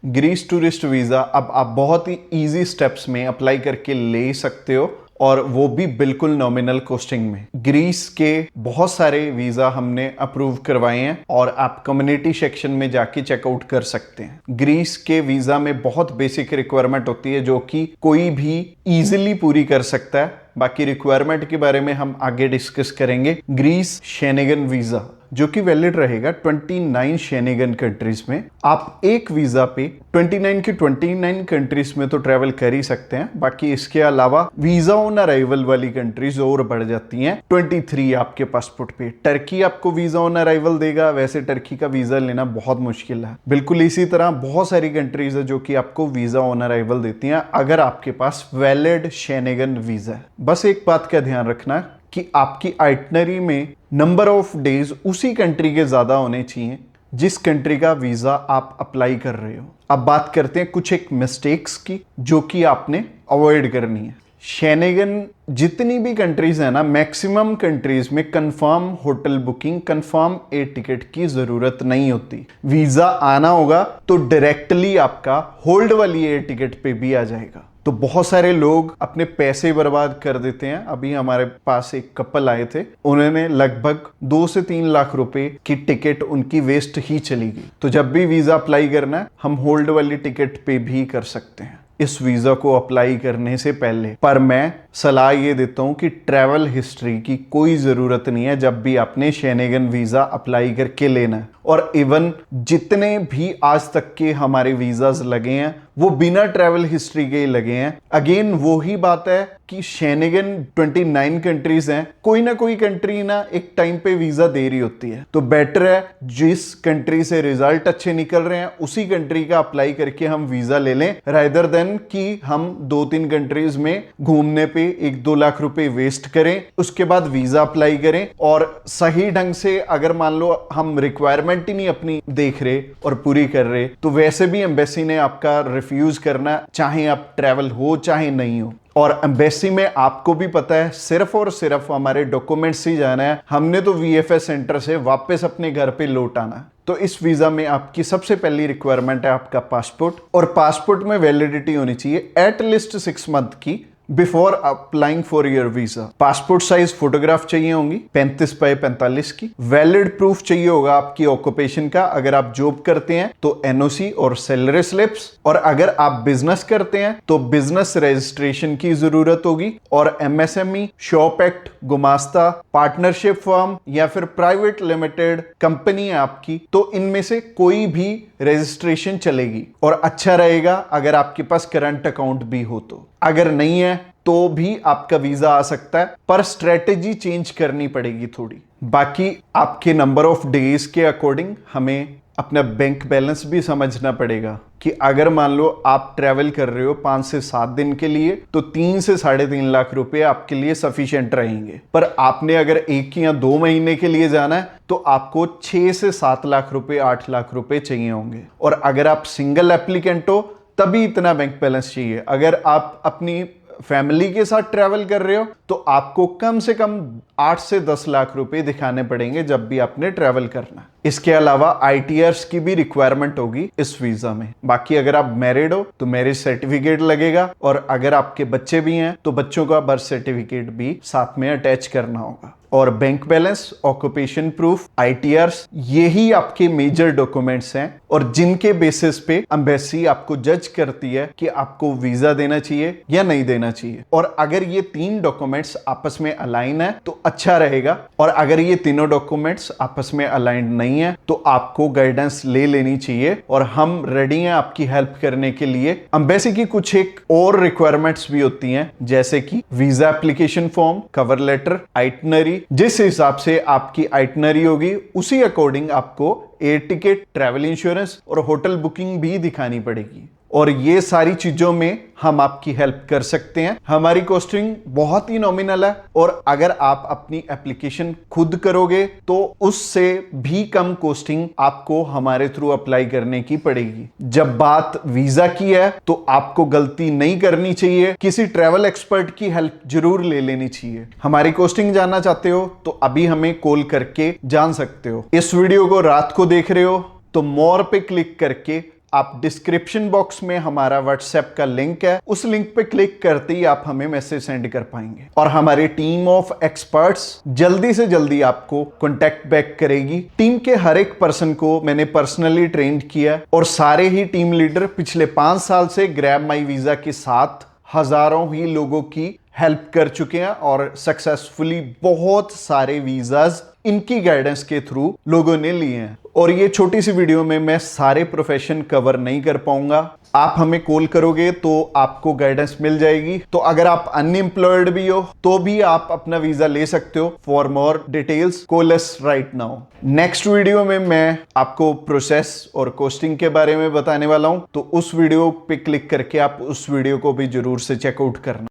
Greece tourist visa अब आप बहुत ही इजी स्टेप्स में अप्लाई करके ले सकते हो और वो भी बिल्कुल नॉमिनल कॉस्टिंग में। ग्रीस के बहुत सारे वीज़ा हमने अप्रूव करवाए हैं और आप कम्युनिटी सेक्शन में जाके चेकआउट कर सकते हैं। ग्रीस के वीज़ा में बहुत बेसिक रिक्वायरमेंट होती है जो कि कोई भी इजीली पूरी कर सकता है। बाकी रिक्वायरमेंट के बारे में हम आगे डिस्कस करेंगे। ग्रीस शेनेगन वीज़ा जो कि वैलिड रहेगा 29 शेनेगन कंट्रीज में। आप एक वीजा पे 29 की 29 कंट्रीज में तो ट्रेवल कर ही सकते हैं। बाकी इसके अलावा वीजा ऑन अराइवल वाली कंट्रीज और बढ़ जाती हैं 23 आपके पासपोर्ट पे। टर्की आपको वीजा ऑन अराइवल देगा, वैसे टर्की का वीजा लेना बहुत मुश्किल है। बिल्कुल इसी तरह बहुत सारी कंट्रीज है जो कि आपको वीजा ऑन अराइवल देती हैं अगर आपके पास वैलिड शेनेगन वीजा है। बस एक बात का ध्यान रखना कि आपकी आइटनरी में नंबर ऑफ डेज उसी कंट्री के ज्यादा होने चाहिए जिस कंट्री का वीजा आप अप्लाई कर रहे हो। अब बात करते हैं कुछ एक मिस्टेक्स की जो कि आपने अवॉइड करनी है। शेनेगन जितनी भी कंट्रीज है ना, मैक्सिमम कंट्रीज में confirm hotel booking, confirm air ticket की जरूरत नहीं होती। वीजा आना होगा तो डायरेक्टली आपका होल्ड वाली एयर टिकट पे भी आ जाएगा। तो बहुत सारे लोग अपने पैसे बर्बाद कर देते हैं। अभी हमारे पास एक कपल आए थे, उन्होंने लगभग 2 से 3 लाख रुपए की टिकट उनकी वेस्ट ही चली गई। तो जब भी वीजा अप्लाई करना है हम होल्ड वाली टिकट पे भी कर सकते हैं इस वीजा को अप्लाई करने से पहले। पर मैं सलाह ये देता हूं कि ट्रैवल हिस्ट्री की कोई जरूरत नहीं है जब भी आपने शेनेगन वीजा अप्लाई करके लेना है। और इवन जितने भी आज तक के हमारे वीजाज लगे हैं वो बिना ट्रैवल हिस्ट्री के ही लगे हैं। अगेन वो ही बात है कि शेनेगन 29 कंट्रीज हैं, कोई ना कोई कंट्री ना एक टाइम पे वीजा दे रही होती है। तो बेटर है जिस कंट्री से रिजल्ट अच्छे निकल रहे हैं उसी कंट्री का अप्लाई करके हम वीजा ले लें, रादर देन कि हम 2-3 कंट्रीज में घूमने पे 1-2 लाख रुपए वेस्ट करें, उसके बाद वीजा अप्लाई करें। और सही ढंग से अगर मान लो हम रिक्वायरमेंट ही नहीं अपनी देख रहे और पूरी कर रहे तो वैसे भी एम्बेसी ने आपका रिफ्यूज करना, चाहे आप ट्रैवल हो चाहे नहीं हो। और एम्बेसी में आपको भी पता है सिर्फ और सिर्फ हमारे डॉक्यूमेंट्स ही जाना है, हमने तो वीएफएस सेंटर से वापस अपने घर पे लौट आना है। तो इस वीजा में आपकी सबसे पहली रिक्वायरमेंट है आपका पासपोर्ट, और पासपोर्ट में वैलिडिटी होनी चाहिए एटलीस्ट 6 मंथ की before applying for your visa. Passport size photograph चाहिए होंगी 35 बाय 45 की। वैलिड प्रूफ चाहिए होगा आपकी ऑक्यूपेशन का, अगर आप जॉब करते हैं तो एनओसी और सैलरी स्लिप्स, और अगर आप बिजनेस करते हैं तो बिजनेस रजिस्ट्रेशन की जरूरत होगी। और MSME, shop act, Gumasta, partnership firm या फिर प्राइवेट लिमिटेड कंपनी है आपकी, तो इनमें से कोई भी रजिस्ट्रेशन चलेगी। और अच्छा रहेगा अगर आपके पास करंट अकाउंट भी हो तो, अगर नहीं है तो भी आपका वीजा आ सकता है, पर स्ट्रेटेजी चेंज करनी पड़ेगी थोड़ी। बाकी आपके नंबर ऑफ डेज के अकॉर्डिंग हमें अपना बैंक बैलेंस भी समझना पड़ेगा कि अगर मान लो आप ट्रैवल कर रहे हो 5 से 7 दिन के लिए तो 3 से 3.5 लाख रुपए आपके लिए सफिशिएंट रहेंगे। पर आपने अगर 1 या 2 महीने के लिए जाना है तो आपको 6 से 7 लाख रुपए, 8 लाख रुपए चाहिए होंगे। और अगर आप सिंगल एप्लीकेंट हो तभी इतना बैंक बैलेंस चाहिए। अगर आप अपनी फैमिली के साथ ट्रैवल कर रहे हो तो आपको कम से कम 8 से 10 लाख रुपए दिखाने पड़ेंगे जब भी आपने ट्रैवल करना। इसके अलावा आईटीआर्स की भी रिक्वायरमेंट होगी इस वीजा में। बाकी अगर आप मैरिड हो तो मैरिज सर्टिफिकेट लगेगा, और अगर आपके बच्चे भी हैं तो बच्चों का बर्थ सर्टिफिकेट भी साथ में अटैच करना होगा। और बैंक बैलेंस, ऑक्यूपेशन प्रूफ, आईटीआर्स, यही आपके मेजर डॉक्यूमेंट्स हैं और जिनके बेसिस पे एम्बेसी आपको जज करती है कि आपको वीजा देना चाहिए या नहीं देना चाहिए। और अगर ये 3 डॉक्यूमेंट्स आपस में अलाइन है तो अच्छा रहेगा, और अगर ये तीनों डॉक्यूमेंट्स आपस में अलाइंड नहीं है तो आपको गाइडेंस ले लेनी चाहिए। और हम रेडी हैं आपकी हेल्प करने के लिए। एम्बेसी की कुछ एक और रिक्वायरमेंट्स भी होती हैं, जैसे कि visa application form, cover letter, itinerary. जिस हिसाब से आपकी आइटनरी होगी उसी अकॉर्डिंग आपको एयर टिकट, ट्रैवल इंश्योरेंस और होटल बुकिंग भी दिखानी पड़ेगी। और ये सारी चीजों में हम आपकी हेल्प कर सकते हैं। हमारी कॉस्टिंग बहुत ही नॉमिनल है, और अगर आप अपनी एप्लीकेशन खुद करोगे तो उससे भी कम कॉस्टिंग आपको हमारे थ्रू अप्लाई करने की पड़ेगी। जब बात वीजा की है तो आपको गलती नहीं करनी चाहिए, किसी ट्रैवल एक्सपर्ट की हेल्प जरूर ले लेनी चाहिए। हमारी कॉस्टिंग जानना चाहते हो तो अभी हमें कॉल करके जान सकते हो। इस वीडियो को रात को देख रहे हो तो मोर पे क्लिक करके आप डिस्क्रिप्शन बॉक्स में हमारा व्हाट्सएप का लिंक है, उस लिंक पे क्लिक करते ही आप हमें मैसेज सेंड कर पाएंगे और हमारी टीम ऑफ एक्सपर्ट्स जल्दी से जल्दी आपको कॉन्टेक्ट बैक करेगी। टीम के हर एक पर्सन को मैंने पर्सनली ट्रेंड किया और सारे ही टीम लीडर पिछले 5 साल से ग्रैब माई वीजा के साथ हजारों ही लोगों की हेल्प कर चुके हैं और सक्सेसफुली बहुत सारे वीजाज इनकी गाइडेंस के थ्रू लोगों ने लिए हैं। और ये छोटी सी वीडियो में मैं सारे प्रोफेशन कवर नहीं कर पाऊंगा। आप हमें कॉल करोगे तो आपको गाइडेंस मिल जाएगी। तो अगर आप अनएम्प्लॉयड भी हो तो भी आप अपना वीजा ले सकते हो। For more details call us right now. Next video में मैं आपको प्रोसेस और कॉस्टिंग के बारे में बताने वाला हूं, तो उस वीडियो पे क्लिक करके आप उस वीडियो को भी जरूर से चेकआउट करना।